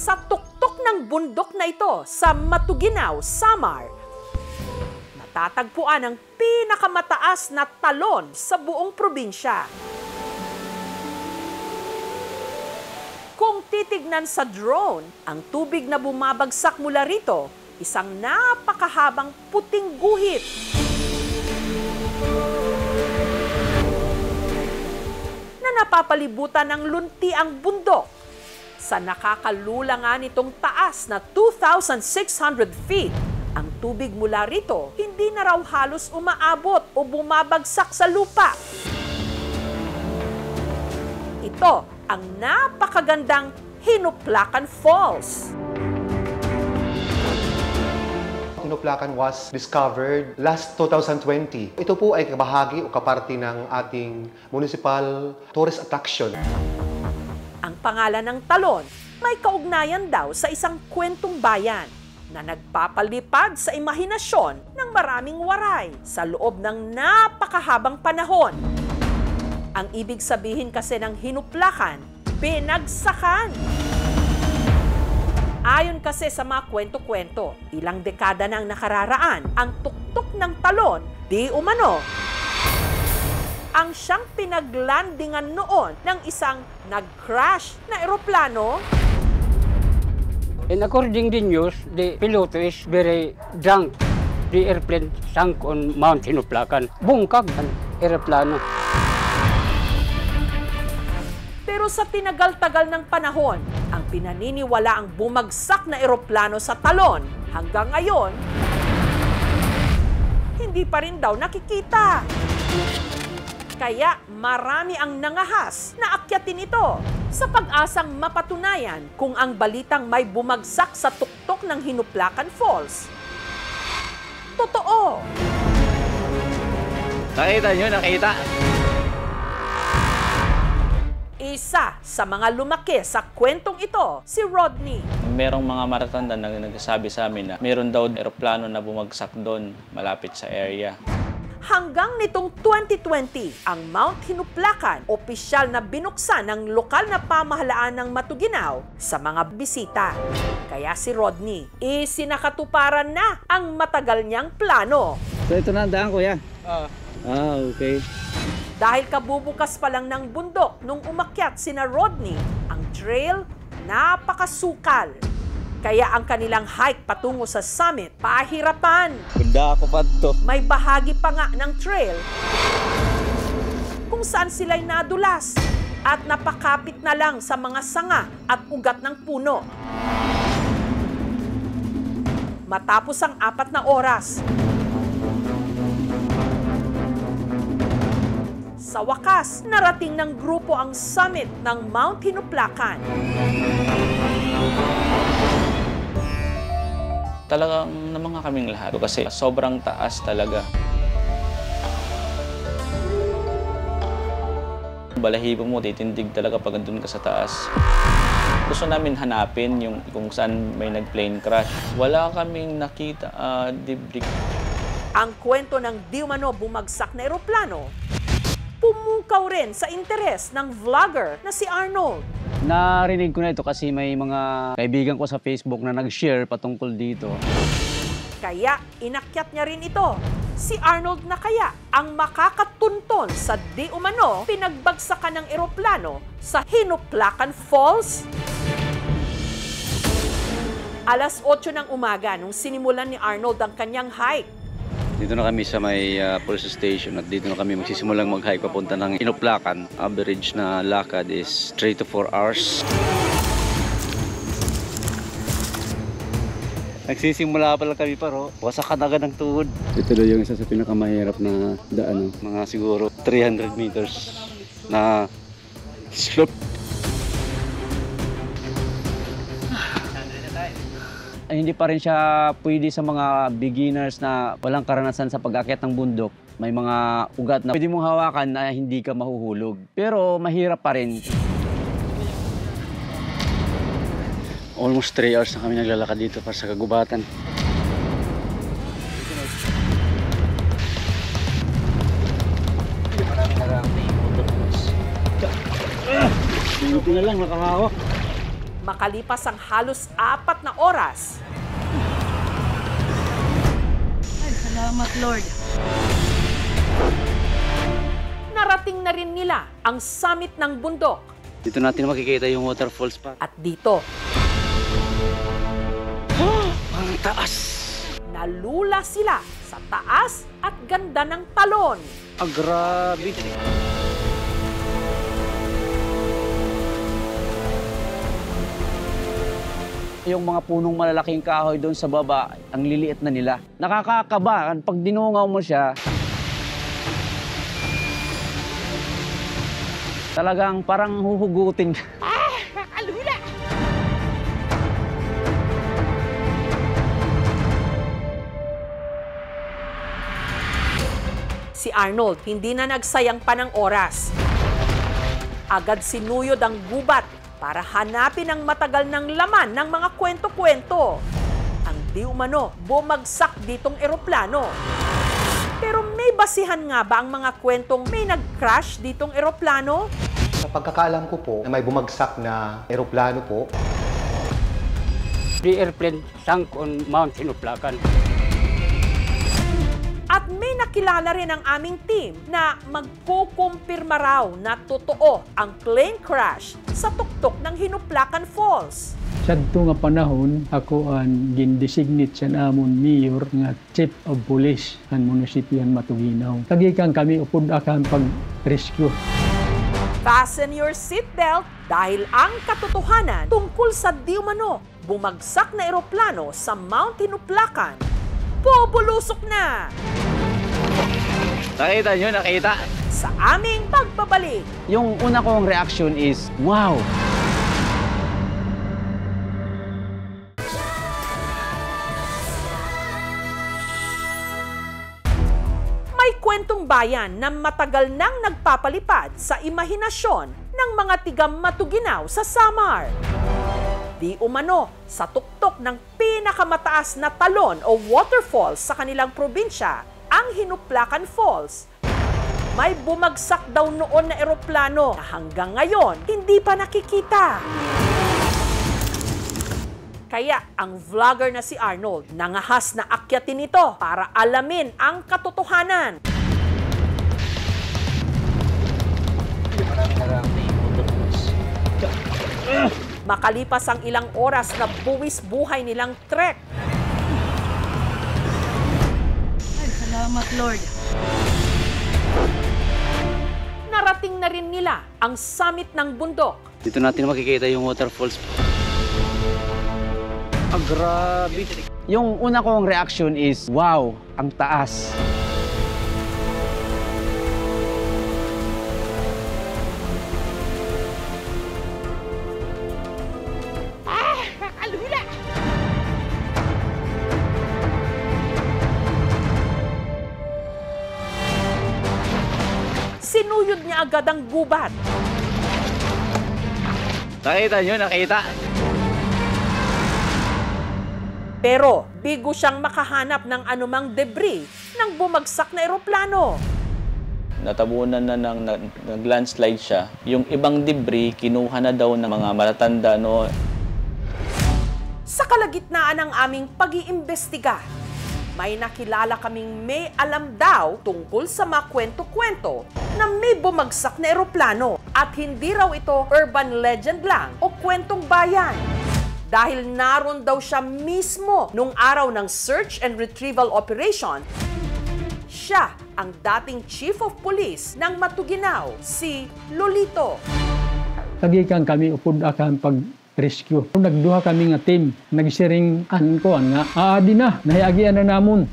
Sa tuktok ng bundok na ito sa Matuguinaw, Samar, matatagpuan ang pinakamataas na talon sa buong probinsya. Kung titignan sa drone, ang tubig na bumabagsak mula rito, isang napakahabang puting guhit. Na napapalibutan ng lunti ang bundok. Sa nakakalula nga nitong taas na 2,600 feet, ang tubig mula rito hindi na raw halos umaabot o bumabagsak sa lupa. Ito ang napakagandang Hinuplacan Falls. Hinuplacan was discovered last 2020. Ito po ay kabahagi o kaparti ng ating municipal tourist attraction. Ang pangalan ng talon may kaugnayan daw sa isang kwentong bayan na nagpapalipad sa imahinasyon ng maraming waray sa loob ng napakahabang panahon. Ang ibig sabihin kasi ng hinuplakan, binagsakan. Ayon kasi sa mga kwento-kwento, ilang dekada na ang nakararaan, ang tuktok ng talon, di umano, ang siyang pinaglandingan noon ng isang nag-crash na eroplano. And according to news, the pilot is very drunk. The airplane sank on Mount Hinuplacan. Bungkag ang eroplano. Pero sa tinagal-tagal ng panahon, ang pinaniniwala ang bumagsak na eroplano sa talon hanggang ngayon, hindi pa rin daw nakikita. Kaya marami ang nangahas na akyatin ito sa pag-asang mapatunayan kung ang balitang may bumagsak sa tuktok ng Hinuplacan Falls. Totoo! Nakita nyo, nakita? Isa sa mga lumaki sa kwentong ito, si Rodney. Merong mga maratanda na nagsasabi sa amin na meron daw eroplano na bumagsak doon malapit sa area. Hanggang nitong 2020, ang Mount Hinuplacan opisyal na binuksan ng lokal na pamahalaan ng Matuguinaw sa mga bisita. Kaya si Rodney, isinakatuparan na ang matagal niyang plano. So ito na ang daan, kuya? Okay. Dahil kabubukas pa lang ng bundok nung umakyat sina Rodney, ang trail napakasukal. Kaya ang kanilang hike patungo sa summit, pahirapan. Ganda ako pa to. May bahagi pa nga ng trail kung saan sila'y nadulas at napakapit na lang sa mga sanga at ugat ng puno. Matapos ang 4 na oras, sa wakas, narating ng grupo ang summit ng Mount Hinuplacan. Talagang namangha kaming lahat kasi sobrang taas talaga. Balahibo mo, titindig talaga pag andun ka sa taas. Gusto namin hanapin yung kung saan may nag-plane crash. Wala kaming nakita debris. Ang kwento ng di umano bumagsak na eroplano, pumukaw rin sa interes ng vlogger na si Arnold. Narinig ko na ito kasi may mga kaibigan ko sa Facebook na nag-share patungkol dito. Kaya inakyat niya rin ito. Si Arnold na kaya ang makakatunton sa di umano pinagbagsakan ng eroplano sa Hinuplacan Falls? Alas 8 ng umaga nung sinimulan ni Arnold ang kanyang hike. Dito na kami sa may police station at dito na kami magsisimulang mag-hike papunta ng Hinuplacan. Average na lakad is 3 to 4 hours. Nagsisimula pa lang kami pero wasak na agad ng tuhod. Ito daw yung isa sa pinakamahirap na daan. Mga siguro 300 meters na slope. Hindi pa rin siya pwede sa mga beginners na walang karanasan sa pag-akyat ng bundok. May mga ugat na pwede mong hawakan na hindi ka mahuhulog. Pero mahirap pa rin. Almost 3 hours na kami naglalakad dito para sa kagubatan. Buti na lang nakahawak. Makalipas ang halos 4 na oras, Ay, salamat, Lord. narating na rin nila ang summit ng bundok. Dito natin makikita yung waterfalls pa. At dito, Ang taas! nalula sila sa taas at ganda ng talon. Grabe! Yung mga punong malalaking kahoy doon sa baba, ang liliit na nila. Nakakakaba. Pag dinungaw mo siya, talagang parang huhugutin. Si Arnold hindi na nagsayang pa ng oras. Agad sinuyod ang gubat para hanapin ang matagal ng laman ng mga kwento-kwento. Ang di umano bumagsak ditong eroplano. Pero may basihan nga ba ang mga kwentong may nag-crash ditong eroplano? Sa pagkakaalam ko po, na may bumagsak na eroplano po. The airplane sank on Mount Hinuplacan. At may nakilala rin ang aming team na magkukumpirma raw na totoo ang plane crash sa tuktok ng Hinuplacan Falls. Sadto nga panahon, ako ang gindesignate sa namon mayor nga chief of police ang munisipyo Matuginaw. Tagikan kami upod akan pag-rescue. Fasten your seatbelt dahil ang katotohanan tungkol sa di umano bumagsak na eroplano sa Mount Hinuplacan, bubulusok na Nakita nyo, nakita. sa aming pagbabalik. Yung una kong reaction is, wow! May kwentong bayan na matagal nang nagpapalipad sa imahinasyon ng mga tiga-Matuginaw sa Samar. Di umano sa tuktok ng pinakamataas na talon o waterfall sa kanilang probinsya, ang Hinuplacan Falls. May bumagsak daw noon na eroplano na hanggang ngayon hindi pa nakikita. Kaya ang vlogger na si Arnold nangahas na akyatin ito para alamin ang katotohanan. Makalipas ang ilang oras na buwis buhay nilang trek, Ay, salamat, Lord. narating na rin nila ang summit ng bundok. Dito natin makikita yung waterfalls. Grabe! Yung una kong reaction is, wow! Ang taas! Sinuyod niya agad ang gubat. Nakita nyo, nakita? Pero bigo siyang makahanap ng anumang debris ng bumagsak na eroplano. Natabunan na ng nag-landslide siya. Yung ibang debris, kinuha na daw ng mga matatanda. No? Sa kalagitnaan ng aming pag-iimbestiga, may nakilala kaming may alam daw tungkol sa mga kwento-kwento na may bumagsak na eroplano at hindi raw ito urban legend lang o kwentong bayan. Dahil naroon daw siya mismo nung araw ng search and retrieval operation. Siya ang dating chief of police ng Matuginaw, si Lolito. Tagikan kami upod akan pag-rescue. Nagduha kami nga team, nagsiring ko nga, di na, nahiagian na namon.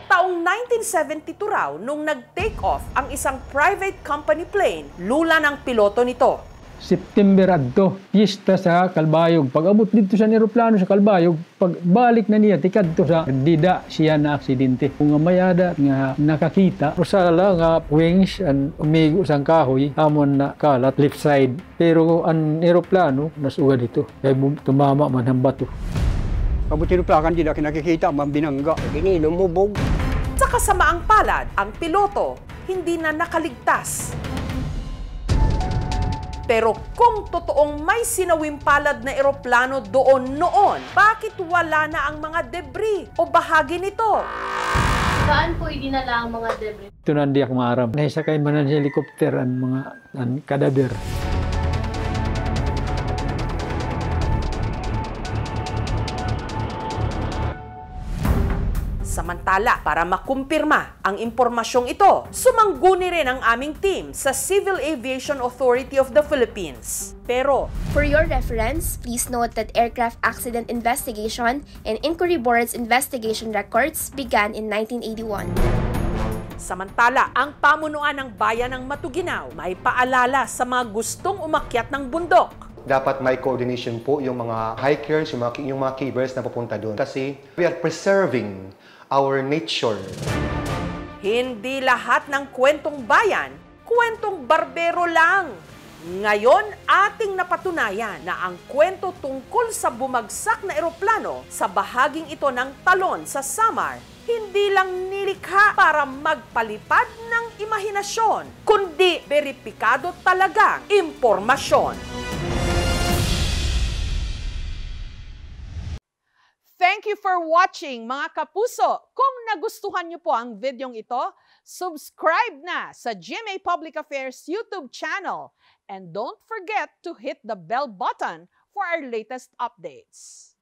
Taong 1972 raw nung nag-take off ang isang private company plane, lula ng piloto nito. September adto, pista sa Kalbayog. Pag abot dito sa eroplano sa Kalbayog, pagbalik na niya, tikad to sa dida siya na aksidente. Kung nga mayada nga nakakita, usala nga wings and umigo sang kahoy, amon na kalat left side. Pero ang eroplano, nasuga dito. Kaya tumama man ang bato. Pabot Hinuplacan, di na kinakikita, mambinangga. Ginilom mo, bog. Sa kasamaang palad, ang piloto hindi na nakaligtas. Pero kung totoong may sinawing palad na eroplano doon noon, bakit wala na ang mga debris o bahagi nito? Saan po idinala ang mga debris? Ito na hindi ako maaram. Naisakay man ng helicopter ang mga kadaver. Samantala, para makumpirma ang impormasyong ito, sumangguni rin ang aming team sa Civil Aviation Authority of the Philippines. Pero, for your reference, please note that Aircraft Accident Investigation and Inquiry Board's investigation records began in 1981. Samantala, ang pamunuan ng bayan ng Matuginaw may paalala sa mga gustong umakyat ng bundok. Dapat may coordination po yung mga hikers, yung mga keepers na pupunta doon. Kasi we are preserving our nature. Hindi lahat ng kwentong bayan, kwentong barbero lang. Ngayon, ating napatunayan na ang kwento tungkol sa bumagsak na eroplano sa bahaging ito ng Talon sa Samar, hindi lang nilikha para magpalipad ng imahinasyon, kundi beripikado talagang impormasyon. Thank you for watching, mga kapuso. Kung nagustuhan niyo po ang videong ito, subscribe na sa GMA Public Affairs YouTube channel. And don't forget to hit the bell button for our latest updates.